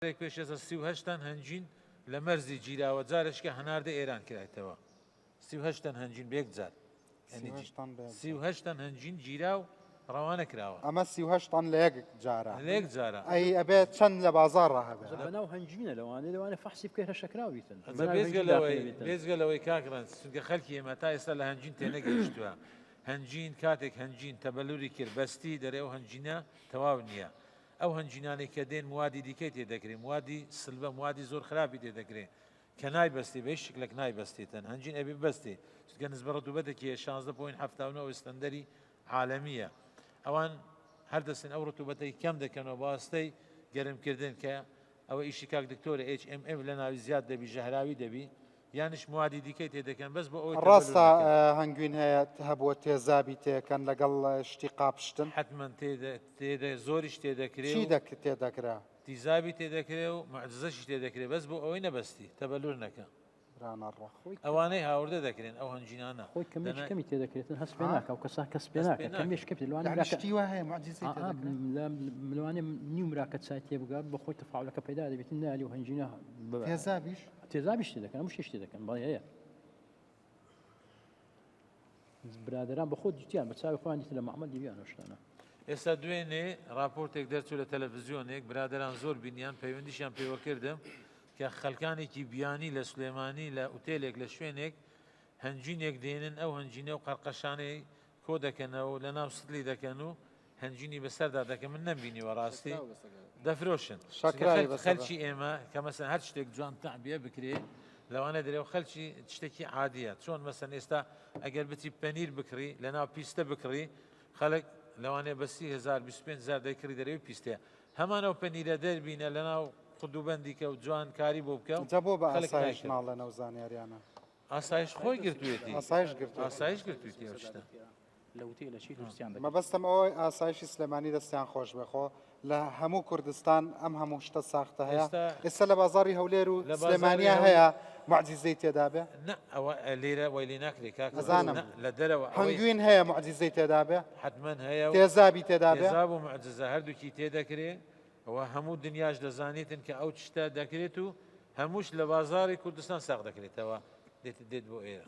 پێش 38 هەنجین لە مەرزی جیراوە جارشکە هەناردە ئێران کرایتەوە 38 هەنجین بێک جار 38 هەنجین جیرا و ڕەوانە کراوە ئەمە 38 لە یەک جارە لە یەک جارە ئەی ئەبێت چەند لە بازاڕ هەبێت بەناو هەنجینە لەوانێ فەحسی بکەیتە شەکراویتن بێزگەلەوەی کاکڕان چونکە خەلکی ئێمە تا ئێستا لە هەنجین تێنەگەیشتووە هەنجین کاتێک هەنجین تەبەلوری کرد بەستی دەرێ و هەنجینە تەواو نییە ئەو هەنجینانەی کە دێن موادی دیکەی تێدەکرێت موادی سلبە موادی زۆر خراپی تێدەکرێت کە نایبەستی بەی شکلێک نایبەستیتن هەنجین ئەبی بەستی چونکە نسبە ڕەتوبەتێکی 16.79 ستەندەری عالەمیە ئەوان هەردەستن ئەو ڕەتوبەتەی کەم دەکەنەوە بەواستەی گەرمکردن کە ئەوە ئیشی کاک دکتۆرە HMM لە ناوی زیاد دەبی ژەهراوی دەبی یانش موادی دیکەی تێدەکەن بەس بۆ ئەوەی ڕاستە هەنگوین هەیە هەبووە تێزابی تێکەن لەگەڵ شتی قاپشتن حتمما تێدە زۆریش تێدەکرێت چی تێدەکرا تیزابی تێدەکرێت و معجزەشی تێدەکرێت بەس بۆ ئەوەی نەبەستی تەبەلور نەکە ئەوانەی هاوردە دەکرێن ئەو هەنجینانە خۆی کەمی تێدەکرێتن هەست پێ ناکە و کەسا کەس پێ ناکە کەمیشکە لەوانشتی وە هەیە معجزەی لەوانێ نیو مراکە چای تێ بگات بە خۆی تەفاعلەکە پەیدا دەبێت نالی و هەنجینە تێزابیش تێدەکەن هەموو شتێک دەکەن بەڵێ هەیە برادران بە خۆ دیتیان بە چاوی خۆیان دیتە لە مەعمەل دیویان شتانە ئێستا دوێنێ راپۆرتێک دەرچوو لە تەلەڤیزیۆنێک برادران زۆر بینیان پەیوەندیشیان پێوە کردم کە خەڵکانێکی بیانی لە سلێمانی لە ئوتێلێک لە شوێنێک هەنجینێک دێنن ئەو هەنجینە و قەرقەشانەی کۆ دەکەنەوە لە ناو سلی دەکەن و هەنجینی بەسەردا دەکەن من نەمبینیوە ڕاستی دەفرۆشن خەلکی ئێمە کە مەسەن هەر شتێک جوان تەعبیە بکرێ لەوانە دەرێ و خەلکی شتێکی عادیە چۆن مەسەن ئێستا ئەگەر بچی پەنیر بکڕی لە ناو پیستە بکڕی خەڵک لەوانێ بە 30,000 دەیکڕی دەرەوەی پیستەیە هەمانەو پەنیرە دەربینە لە ناو خودوبەندی کە و جوان کاری بۆ بکە بۆ بە ئاسایش ناڵە نەو زانیاریانە ئاسایش خۆی گرتوێتی ئاسایش گرتوێتی ئەو شتە مەبەستم ئەوەی ئاسایشی سلێمانی دەستیان خۆش بێخۆ لە هەموو کوردستان ئەم هەموو شتە ساختە هەیە ئێستا لە بازاری هەولێر و سلێمانیا هەیە معجزەی تێدا بێ ئەوە لێرە وای لێ ناکرێت ئەزانم لە دەرەوە هەنگوین هەیە معجزەی تێدا بێ حتمما هەیە تێزابی تێدا بێ تێزاب و معجزە هەردووکی تێدەکرێت ئەوە هەموو دنیاش دەزانێتن کە ئەو شتە دەکرێت و هەمووش لە بازاری کوردستان ساغ دەکرێتەوە دێت بۆ ئێرە